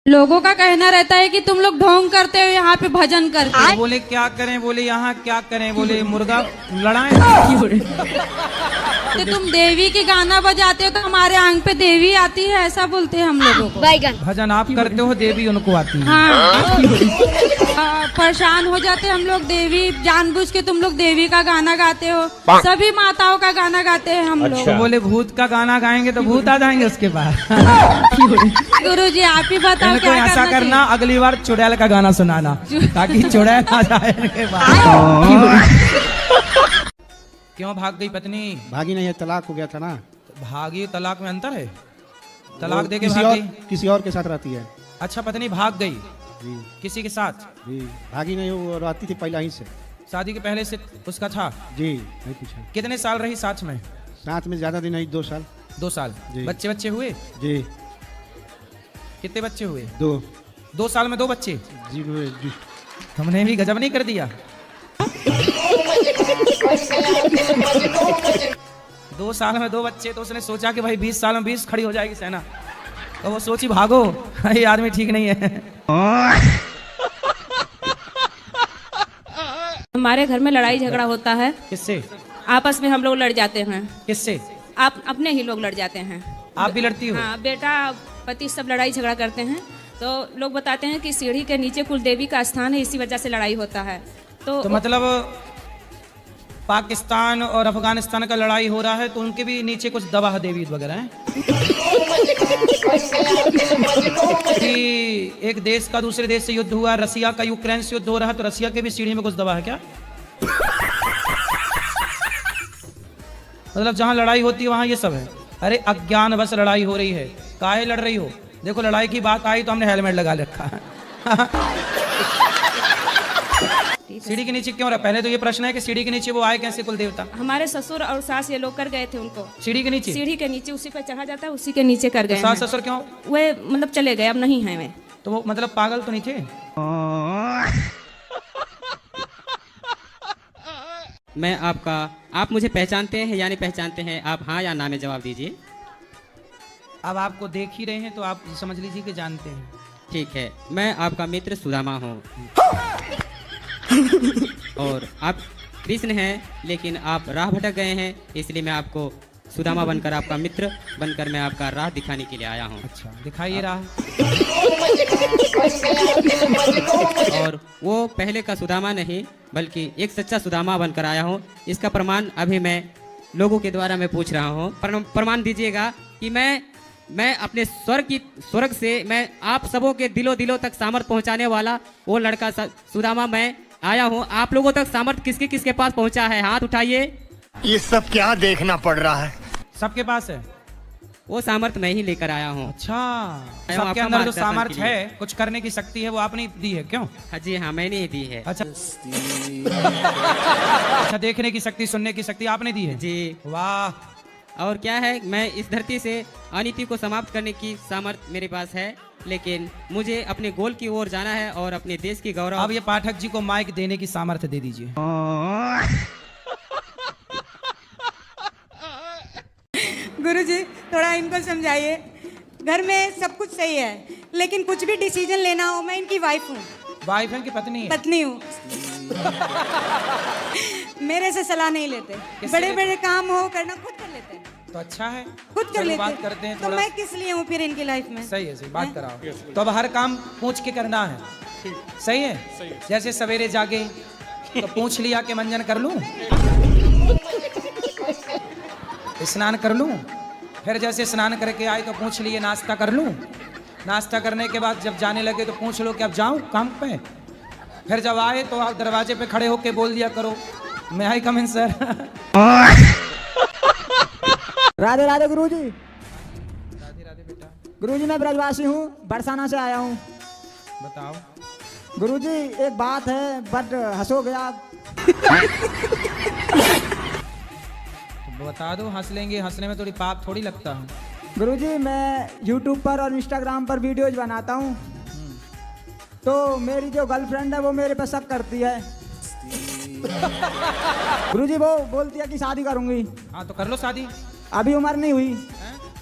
लोगों का कहना रहता है कि तुम लोग ढोंग करते हो यहाँ पे भजन करते हो। बोले क्या करें, बोले यहाँ क्या करें, बोले मुर्गा लड़ाएं। तो तुम देवी की गाना बजाते हो तो हमारे आंग पे देवी आती है, ऐसा बोलते हैं हम लोगों को। भजन आप करते हो, देवी उनको आती है। हाँ, परेशान हो जाते हम लोग। देवी जानबूझ के तुम लोग देवी का गाना गाते हो, सभी माताओं का गाना गाते हैं हम लोग। तो बोले भूत का गाना गाएंगे तो भूत आ जाएंगे उसके बाद। गुरु जी आप ही बताओ कोई क्या ऐसा करना, अगली बार चुड़ैल का गाना सुनाना ताकि चुड़ैल आ जाए इनके बाद। क्यों भाग गई पत्नी? भागी नहीं है, तलाक हो गया था ना। भागी तलाक में अंतर है? तलाक देके किसी भाग और गई? किसी और के साथ रहती है अच्छा, पत्नी भाग गई जी। किसी के साथ? जी भागी नहीं, वो रहती थी पहले ही से। शादी के पहले से उसका था? जी नहीं पूछा। कितने साल रही साथ में? साथ में ज्यादा दिन नहीं, 2 साल। 2 साल। जी। बच्चे बच्चे हुए? जी कितने बच्चे हुए? 2। 2 साल में 2 बच्चे? जी जी। तुमने भी गजब नहीं कर दिया। 2 साल में 2 बच्चे, तो उसने सोचा कि भाई 20 साल में 20 खड़ी हो जाएगी सेना, तो वो सोची भागो, ये आदमी ठीक नहीं है। हमारे घर में लड़ाई झगड़ा होता है, किससे? आपस में हम लोग लड़ जाते हैं। किससे? आप अपने ही लोग लड़ जाते हैं। आप भी लड़ती हो? हाँ, बेटा पति सब लड़ाई झगड़ा करते हैं, तो लोग बताते हैं कि सीढ़ी के नीचे कुल देवी का स्थान है, इसी वजह से लड़ाई होता है। तो मतलब पाकिस्तान और अफगानिस्तान का लड़ाई हो रहा है तो उनके भी नीचे कुछ दवा देवी वगैरह हैं? कि एक देश का दूसरे देश से युद्ध हुआ, रसिया का यूक्रेन से युद्ध हो रहा है, तो रसिया के भी सीढ़ी में कुछ दवा है क्या? मतलब जहां लड़ाई होती है वहां ये सब है? अरे अज्ञान बस लड़ाई हो रही है, काहे लड़ रही हो? देखो लड़ाई की बात आई तो हमने हेलमेट लगा रखा है। सीढ़ी के नीचे क्यों रहा? पहले तो ये प्रश्न है कि सीढ़ी के नीचे वो आए कैसे कुल देवता? हमारे ससुर और सास ये लोग कर गए थे उनको सीढ़ी के नीचे? सीढ़ी के नीचे, उसी पे चढ़ा जाता है, उसी के नीचे कर गए। सास ससुर क्यों? वे मतलब चले गए, अब नहीं है वे। तो वो मतलब पागल तो नहीं थे? मैं आपका, आप मुझे पहचानते हैं या नहीं पहचानते हैं? आप हाँ या ना में जवाब दीजिए। अब आपको देख ही रहे हैं तो आप समझ लीजिए कि जानते हैं। ठीक है, मैं आपका मित्र सुदामा हूँ। और आप कृष्ण हैं, लेकिन आप राह भटक गए हैं, इसलिए मैं आपको सुदामा बनकर, आपका मित्र बनकर मैं आपका राह दिखाने के लिए आया हूँ। अच्छा, दिखाइए राह। और वो पहले का सुदामा नहीं, बल्कि एक सच्चा सुदामा बनकर आया हूँ। इसका प्रमाण अभी मैं लोगों के द्वारा मैं पूछ रहा हूँ। प्रमाण दीजिएगा कि मैं अपने स्वर्ग से मैं आप सबों के दिलों तक सामर्थ पहुँचाने वाला वो लड़का सुदामा मैं आया हूँ। आप लोगों तक सामर्थ किसके पास पहुँचा है? हाथ उठाइए। ये सब क्या देखना पड़ रहा है? सबके पास है वो सामर्थ मैं ही लेकर आया हूँ। अच्छा, आया हूँ सबके आपका अंदर जो मार्गदर्शन सामर्थ्य के लिए। है, कुछ करने की शक्ति है, वो आपने दी है क्यों? हाँ जी, हाँ मैंने ही दी है। अच्छा। अच्छा, देखने की शक्ति, सुनने की शक्ति आपने दी है? जी। वाह। और क्या है, मैं इस धरती से अनीति को समाप्त करने की सामर्थ्य मेरे पास है, लेकिन मुझे अपने गोल की ओर जाना है और अपने देश की गौरव। अब ये पाठक जी को माइक देने की सामर्थ्य दे दीजिए। गुरुजी थोड़ा इनको समझाइए। घर में सब कुछ सही है, लेकिन कुछ भी डिसीजन लेना हो, मैं इनकी वाइफ हूँ। वाइफ है कि पत्नी है? पत्नी हूँ। मेरे से सलाह नहीं लेते, किससे बड़े बड़े काम हो करना खुद कर लेते हैं। तो अच्छा है, खुद कर चलो लेते बात करते हैं तो थोड़ा। मैं किस लिए हूँ फिर इनकी लाइफ में? सही है, सही बात कराओ। तो अब हर काम पूछ के करना है, सही है? जैसे सवेरे जागे तो पूछ लिया कि मंजन कर लूं, स्नान कर लूं, फिर जैसे स्नान करके आए तो पूछ लिए नाश्ता कर लूं, नाश्ता करने के बाद जब जाने लगे तो पूछ लो कि अब जाऊं काम पे, फिर जब आए तो आप दरवाजे पे खड़े होके बोल दिया करो, मैं आई कम इन सर। राधे राधे गुरुजी। राधे राधे बेटा। गुरुजी मैं ब्रजवासी हूँ, बरसाना से आया हूँ। बताओ। गुरुजी एक बात है, बट हंसोगे आप। तो बता दो, हंस लेंगे, हंसने में थोड़ी पाप थोड़ी लगता है। गुरुजी मैं YouTube पर और Instagram पर वीडियोज बनाता हूँ, तो मेरी जो गर्लफ्रेंड है वो मेरे पे शक करती है। गुरुजी वो बोलती है कि शादी करूंगी। हाँ तो कर लो शादी। अभी उम्र नहीं हुई,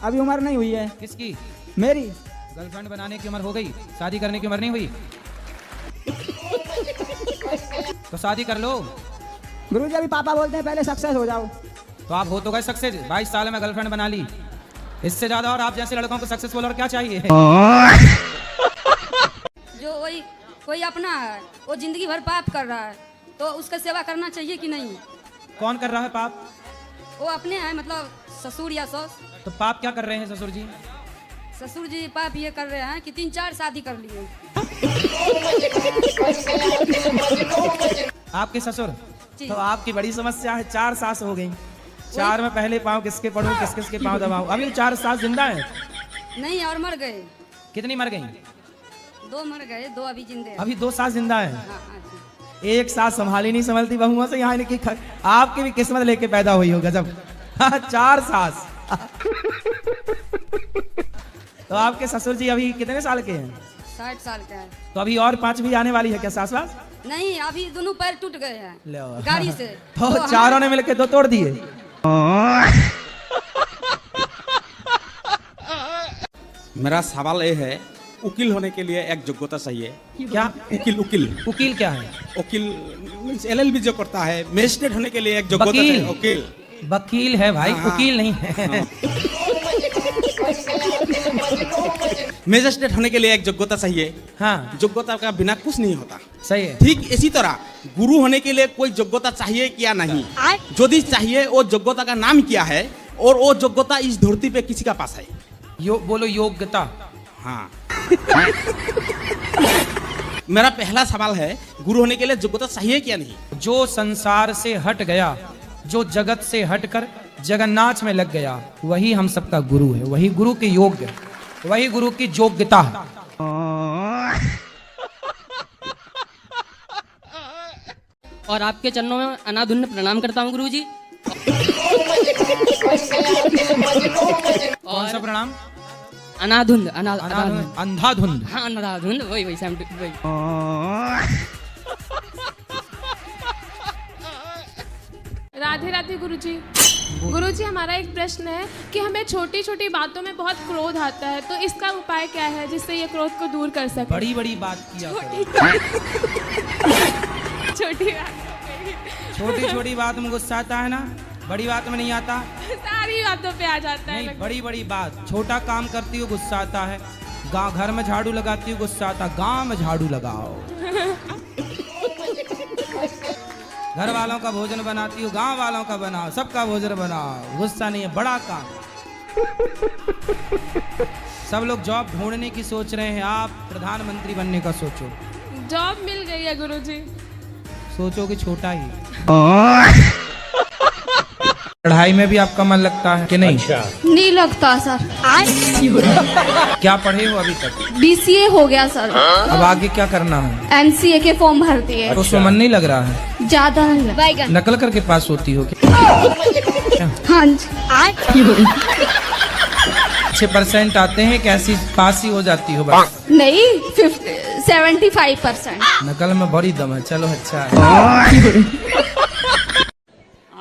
अभी उम्र नहीं हुई है। किसकी? मेरी। गर्लफ्रेंड बनाने की उम्र हो गई, शादी करने की उम्र नहीं हुई? तो शादी कर लो। गुरुजी अभी पापा बोलते हैं पहले सक्सेस हो जाओ। तो आप हो तो गए सक्सेस, 22 साल में गर्लफ्रेंड बना ली। इससे ज्यादा और आप जैसे लड़कों को सक्सेसफुल और क्या चाहिए? जो वही कोई अपना है, वो जिंदगी भर पाप कर रहा है, तो उसका सेवा करना चाहिए कि नहीं? कौन कर रहा है पाप? वो अपने हैं, मतलब ससुर या सास। तो पाप क्या कर रहे हैं ससुर जी? ससुर जी पाप ये कर रहे हैं कि 3-4 शादी कर लिए। आपके ससुर? जी। तो आपकी बड़ी समस्या है, 4 सास हो गई। 4 में पहले पाँव किसके पढ़ूं, किस किसके पाँव दबाऊं? अभी 4 सास जिंदा है? नहीं, और मर गए। कितनी मर गई? 2 मर गए, 2 अभी जिंदे हैं। अभी 2 सास जिंदा है। हाँ, हाँ जी। एक सास संभाली नहीं संभलती बहुओं से, यहाँ की आपकी भी किस्मत लेके पैदा हुई हो। गजब। 4 सास। तो आपके ससुर जी अभी कितने साल के हैं? 60 साल का है। तो अभी और 5 भी आने वाली है क्या सास वास? नहीं, अभी दोनों पैर टूट गए हैं लो। गाड़ी से। तो चारों ने मिलके 2 तोड़ दिए। मेरा सवाल ये है, वकील होने के लिए एक योग्यता चाहिए। क्या? वकील वकील वकील क्या है? वकील LLB जो करता है, मजिस्ट्रेट होने के लिए एक योग्यता वकील। चाहिए। वकील वकील है भाई, हाँ। वकील नहीं है। मजिस्ट्रेट होने के लिए एक योग्यता चाहिए। हाँ, योग्यता का बिना कुछ नहीं होता। सही है। ठीक इसी तरह गुरु होने के लिए कोई योग्यता चाहिए क्या नहीं? यदि चाहिए, वो योग्यता का नाम क्या है और वो योग्यता इस धरती पे किसी का पास है? बोलो योग्यता। हाँ। मेरा पहला सवाल है, गुरु होने के लिए योग्यता चाहिए क्या नहीं? जो संसार से हट गया, जो जगत से हटकर जगन्नाथ में लग गया, वही हम सबका गुरु है। वही गुरु के योग्य, वही गुरु की योग्यता है। और आपके चरणों में अनाधुन प्रणाम करता हूँ गुरुजी। कौन सा प्रणाम? अनाधुंध अंधाधुंध। हाँ, अनाधुंध, वही वही सेम वही। राधे राधे गुरुजी। गुरुजी, हमारा एक प्रश्न है कि हमें छोटी छोटी बातों में बहुत क्रोध आता है, तो इसका उपाय क्या है जिससे ये क्रोध को दूर कर सके? बड़ी बड़ी बात किया करो। छोटी छोटी बात में गुस्सा आता है ना, बड़ी बात में नहीं आता। सारी बातों पे आ जाता है। नहीं, बड़ी बड़ी बात। छोटा काम करती हो गुस्सा आता है, गाँव घर में झाड़ू लगाती हो गुस्सा आता, गाँव में झाड़ू लगाओ। घर वालों का भोजन बनाती हो, गांव वालों का बनाओ, सबका भोजन बनाओ, गुस्सा नहीं है। बड़ा काम। सब लोग जॉब ढूंढने की सोच रहे हैं, आप प्रधानमंत्री बनने का सोचो। जॉब मिल गई है गुरुजी। सोचो कि छोटा ही। पढ़ाई में भी आपका मन लगता है कि नहीं? नहीं लगता सर। क्या पढ़े हो अभी तक? BCA हो गया सर। अब आगे क्या करना है? MCA के फॉर्म भर दिए। तो उसमें मन नहीं लग रहा है? ज्यादा नहीं। नकल करके पास होती हो क्या? हाँ जी। अच्छे परसेंट आते हैं, कैसी पास ही हो जाती हो बस? नहीं, 75%। नकल में बड़ी दम है। चलो अच्छा है।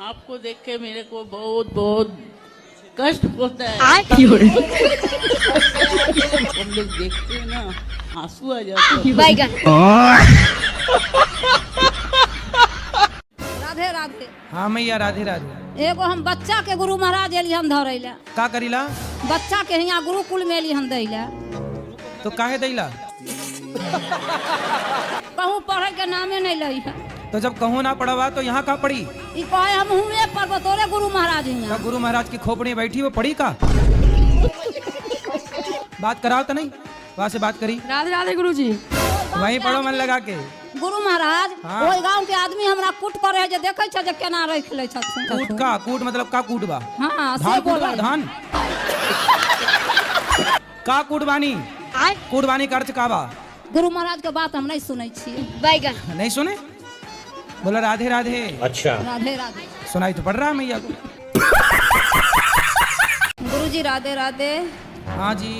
आपको देख के मेरे को बहुत बहुत कष्ट होता है। हम लोग देखते हैं ना, आंसू आ जाते हैं। राधे राधे। हाँ मैया राधे राधे। एगो हम बच्चा के गुरु महाराज एली हम धरैला। का करीला? बच्चा के यहाँ गुरुकुल में एली हम दैला। तो काहे दैला? कहूँ पढ़े के नामे नहीं लई है। तो जब कहूँ ना पढ़वा तो यहाँ का पढ़ी? ई कहे हम हुए पर बतौरे गुरु महाराज यहाँ। गुरु महाराज की खोपड़ी बैठी वो पढ़ी का? बात कराओ तो नहीं, वहाँ से बात करी। राधे राधे गुरुजी। वहीं पढ़ो मन लगा के। गुरु महाराज, हाँ। ओई गांव के आदमी हमरा कूट करे है, जे देखे छ जे केना रख ले छ। कूट का? कूट मतलब का कूट बा? हाँ, धान से कूट बा, बोला। धान का कूट बानी? कूट बानी का अर्थ का बा? गुरु महाराज के बात हम नहीं सुनै छियै। बैगन नहीं सुने? बोला राधे राधे। अच्छा। राधे राधे। सुनाई तो पड़ रहा है मैया को। गुरुजी राधे राधे। हाँ जी।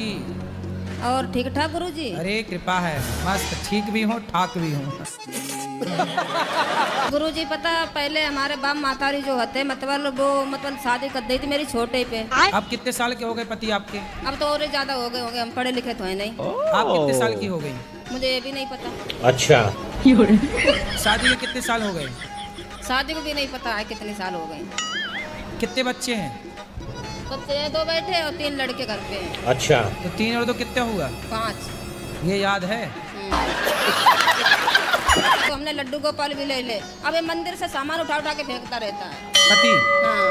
और ठीक ठाक गुरुजी? अरे कृपा है, मस्त ठीक भी हूँ ठाक भी हूँ। गुरुजी पता पहले हमारे बाप मातारी जो होते मतलब वो मतलब शादी कर दी थी मेरी छोटे पे। अब कितने साल के हो गए पति आपके? अब तो और ज्यादा हो गए होंगे, हम पढ़े लिखे तो है नहीं। आप कितने साल की हो गई? मुझे ये भी नहीं पता। अच्छा। शादी के कितने साल हो गए? शादी को भी नहीं पता है कितने साल हो गए। कितने बच्चे हैं? बच्चे 2 बैठे और 3 लड़के घर पे हैं। अच्छा। तो 3 और 2 कितने हुआ? 5। ये याद है? तो हमने लड्डू गोपाल भी ले ले। अब ये मंदिर से सामान उठा उठा के फेंकता रहता है। पति? हाँ।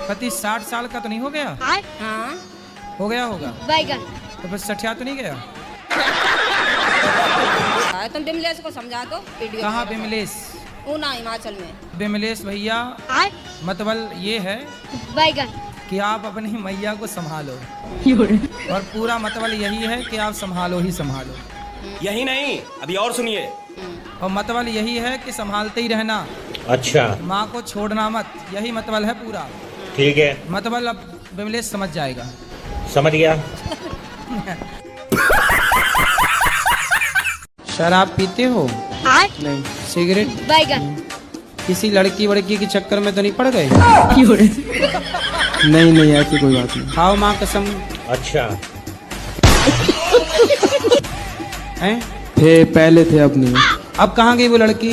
पति 60 साल का तो नहीं हो गया? हाँ। हो गया होगा। बैगन। तो बस सठिया तो नहीं गया? तुम बिमलेश को समझा दो। कहाँ बिमलेश? ऊना हिमाचल में। बिमलेश भैया मतलब ये है बैगन कि आप अपनी मैया को संभालो और पूरा मतलब यही है कि आप संभालो ही संभालो। यही नहीं, अभी और सुनिए। और मतलब यही है कि संभालते ही रहना। अच्छा। माँ को छोड़ना मत, यही मतलब है पूरा। ठीक है। मतलब अब बिमलेश समझ जाएगा। समझ गया। शराब पीते हो? नहीं। सिगरेट? बैगन। किसी लड़की वड़की के चक्कर में तो नहीं पड़ गए? नहीं ऐसी कोई बात नहीं। खाओ माँ कसम। अच्छा। हैं? थे पहले थे, अब नहीं। अब कहाँ गई वो लड़की?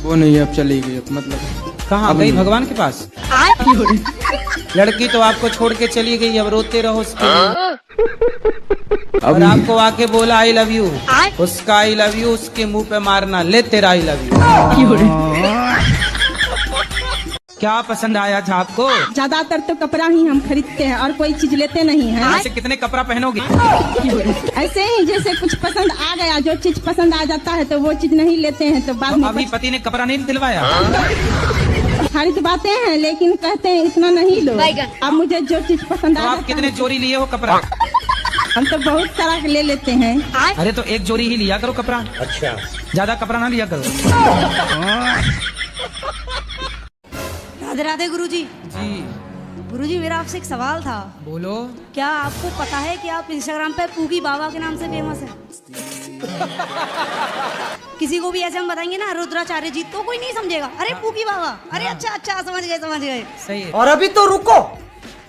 वो नहीं, अब चली गई। अब मतलब कहाँ गई? भगवान के पास? लड़की तो आपको छोड़ के चली गई, अब रोते रहो उसके लिए। और आपको आके बोला आई लव यू, उसका आई लव यू उसके मुंह पे मारना, ले तेरा आई लव यू। क्या पसंद आया था आपको? ज्यादातर तो कपड़ा ही हम खरीदते हैं और कोई चीज लेते नहीं है। ऐसे कितने कपड़ा पहनोगे? ऐसे ही जैसे कुछ पसंद आ गया, जो चीज पसंद आ जाता है तो वो चीज नहीं लेते हैं तो बाद में अभी पति ने कपड़ा नहीं दिलवाया? खरीदवाते हैं लेकिन कहते हैं इतना नहीं लो। अब मुझे जो चीज पसंद तो आ आप कितने जोड़ी लिए हो कपड़ा? हम तो बहुत सारा ले लेते हैं। अरे तो एक जोड़ी ही लिया करो कपड़ा। अच्छा। ज्यादा कपड़ा ना लिया करो। राधे राधे गुरुजी। जी गुरुजी, मेरा आपसे एक सवाल था। बोलो। क्या आपको पता है कि आप इंस्टाग्राम पे पूगी बाबा के नाम से फेमस है? किसी को भी ऐसे हम बताएंगे ना रुद्राचार्य जी तो कोई नहीं समझेगा, अरे पूगी बाबा, अरे अच्छा समझ गए। सही है। और अभी तो रुको,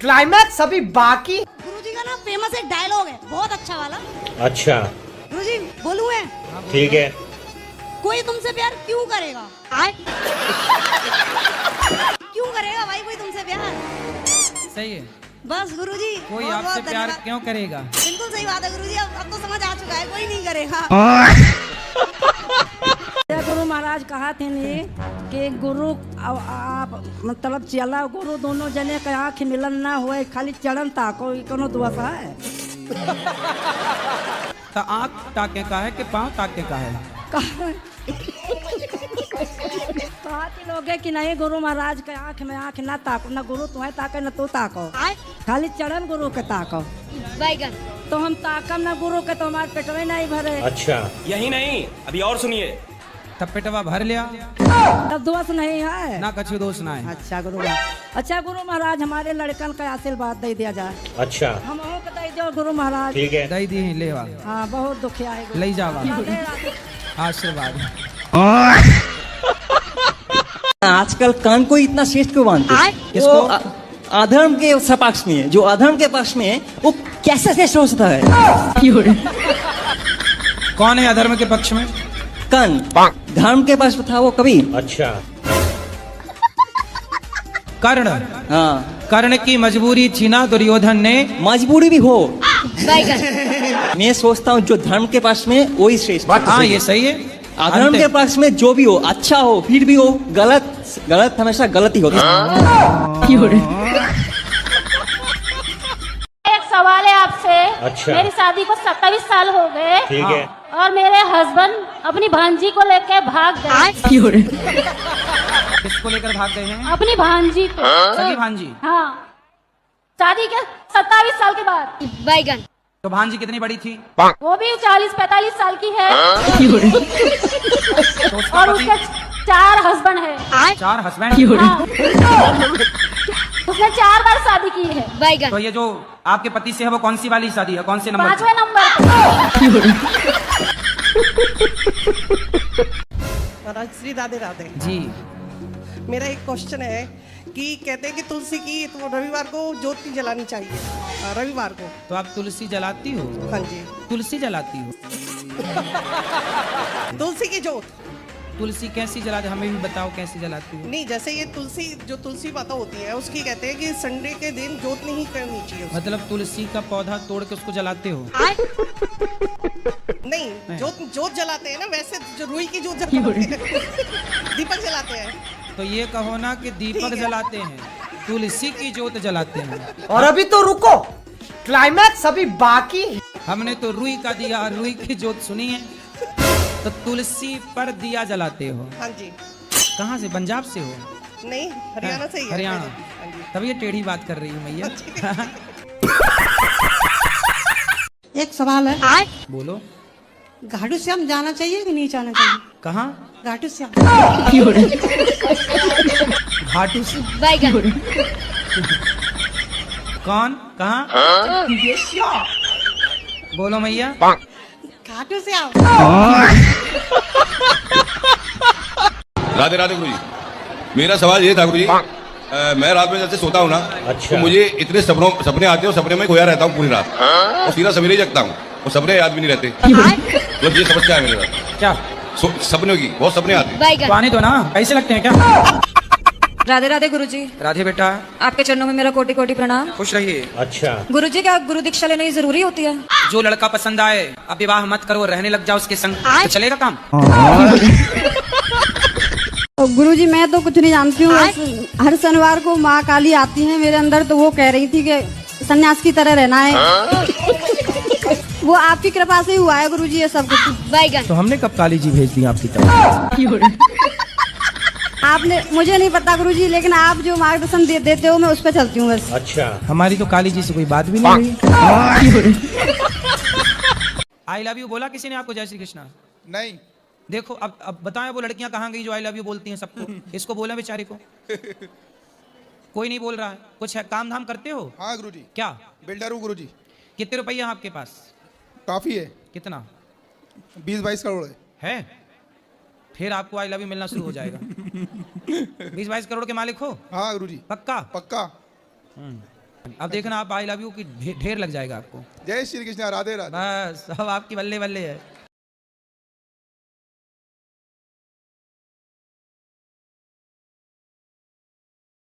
क्लाइमैक्स अभी बाकी। गुरुजी का ना फेमस एक डायलॉग है बहुत अच्छा वाला। अच्छा। गुरुजी बोलूं है? ठीक है। कोई तुमसे प्यार क्यों करेगा? क्यों करेगा भाई कोई तुमसे प्यार? सही है। बस गुरुजी कोई आपसे प्यार क्यों करेगा? बिल्कुल सही बात है गुरुजी, अब तो समझ आ चुका है, कोई नहीं करेगा। गुरु महाराज कहा थे ने कि गुरु आप मतलब चला गुरु दोनों जने के आँख मिलन ना हुए, खाली चरण ताको, कोनो दुआसा है। तो आँख ताके का है कि पाँव ताके का है? कहते लोग कि नहीं गुरु महाराज के आँख में आँख ना ताको, ना गुरु तुम्हें ताके न तू ताको, खाली चरण गुरु के ताको। बैगन तो हम ताकम ना गुरु के तो हमारे पेटवे नहीं भरे। अच्छा। यही नहीं, अभी और सुनिए। तब पेटवा भर लिया। तब दोष नहीं है ना, कछु दोष ना है। अच्छा गुरु महाराज हमारे लड़कन का आशीर्वाद दे दिया जाए। अच्छा। हम को दे दो गुरु महाराज। ठीक है। दे दी ले। हाँ बहुत दुखिया है। ले जावा आशीर्वाद। आजकल कान को इतना श्रेष्ठ क्यों मानते हैं? किसको? अधर्म के सपक्ष में, जो अधर्म के पक्ष में वो कैसे श्रेष्ठ हो सकता है? कौन है अधर्म के पक्ष में? कर्ण। धर्म के पक्ष में था वो कभी। अच्छा। कर्ण। हाँ। कर्ण की मजबूरी थी ना दुर्योधन ने। मजबूरी भी हो, मैं सोचता हूँ जो धर्म के पक्ष में वही श्रेष्ठ। हाँ ये सही है। अधर्म के पक्ष में जो भी हो, अच्छा हो फिर भी हो, गलत हमेशा गलत ही होता है। एक सवाल है आपसे। अच्छा। मेरी शादी को 27 साल हो गए। ठीक है। और मेरे हस्बैंड अपनी भांजी को लेकर भाग गए। किसको लेकर भाग गए हैं? अपनी भांजी को। सगी भांजी? हाँ, शादी के 27 साल के बाद। बैगन तो भांजी कितनी बड़ी थी? वो भी 40-45 साल की है। और उसके 4 हस्बैंड है। 4 हस्बैंड? हाँ। उसने 4 बार शादी की है। बैगन तो ये जो आपके पति से है वो कौन सी वाली शादी है, कौन से नंबर? 5वें नंबर। महाराज श्री राधे राधे जी। मेरा एक क्वेश्चन है कि कहते हैं कि तुलसी की तो रविवार को जोत नहीं जलानी चाहिए, रविवार को। तो आप तुलसी जलाती हो? हाँ जी। तुलसी जलाती हो? तुलसी की जोत। तुलसी कैसी जलाते, हमें भी बताओ कैसी जलाती हो? नहीं, जैसे ये तुलसी जो तुलसी माता होती है उसकी कहते हैं कि संडे के दिन जोत नहीं करनी चाहिए। मतलब तुलसी का पौधा तोड़ के उसको जलाते हो? नहीं, जोत जलाते हैं ना, वैसे जो रुई की जोत जलाते हैं दीपक जलाते हैं। तो ये कहो ना कि दीपक जलाते हैं, तुलसी की जोत जलाते हैं। और अभी तो रुको, क्लाइमैक्स अभी बाकी। हमने तो रुई का दिया, रुई की जोत सुनी है, तो तुलसी पर दिया जलाते हो? हाँ जी। कहाँ से, पंजाब से हो? नहीं, हरियाणा से ही है। हरियाणा। तब ये टेढ़ी बात कर रही हूँ मैया। एक सवाल है। बोलो। घाटू श्याम जाना चाहिए कि नहीं जाना चाहिए? कहाँ? घाटू श्याम। घाटू से कौन? कहाँ? बोलो मैया। घाटू श्याम। राधे राधे गुरुजी। मेरा सवाल ये था गुरुजी, मैं रात में जैसे सोता हूँ ना, तो मुझे इतने सपने आते हैं, सपने में खोया रहता हूँ पूरी रात, और सीधा सवेरे जगता हूँ, और सपने याद भी नहीं रहते। तो ये समस्या है मेरे साथ। क्या? सपनों की बहुत सपने आते हैं। तो आने दो ना, कैसे लगते हैं क्या? राधे राधे गुरुजी। राधे बेटा। आपके चरणों में मेरा कोटि कोटि प्रणाम। खुश रहिए। अच्छा। गुरुजी, क्या गुरु दीक्षा लेना ही जरूरी होती है? जो लड़का पसंद आए अब विवाह मत करो, रहने लग जाओ उसके संग, तो चलेगा काम। गुरुजी, मैं तो कुछ नहीं जानती हूँ, हर शनिवार को माँ काली आती है मेरे अंदर, तो वो कह रही थी कि सन्यास की तरह रहना है। वो आपकी कृपा से ही हुआ है गुरुजी ये सब कुछ। तो हमने कब काली जी भेज दी आपकी तरफ? आपने, मुझे नहीं पता गुरुजी, लेकिन आप जो मार्गदर्शन देते हो मैं उस पर चलती हूँ बस। अच्छा। हमारी तो काली जी से कोई बात भी नहीं हुई। आई लव यू बोला किसी ने आपको? जय श्री कृष्णा। नहीं। देखो अब बताएं वो लड़कियां कहाँ गई जो आई लव यू बोलती हैं सबको? इसको बोले बेचारी को। कोई नहीं बोल रहा है। कुछ है, काम धाम करते हो? हाँ गुरुजी। क्या? बिल्डर हूँ गुरुजी। कितने रुपया आपके पास? काफी है। कितना? 20-22 करोड़ है। फिर आपको आई लव यू मिलना शुरू हो जाएगा। 20-22 करोड़ के मालिक हो? हाँ गुरुजी। पक्का? पक्का। अब देखना आप आई लव यू की ढेर लग जाएगा आपको। जय श्री कृष्ण। राधे राधे। बस अब आपकी बल्ले बल्ले है।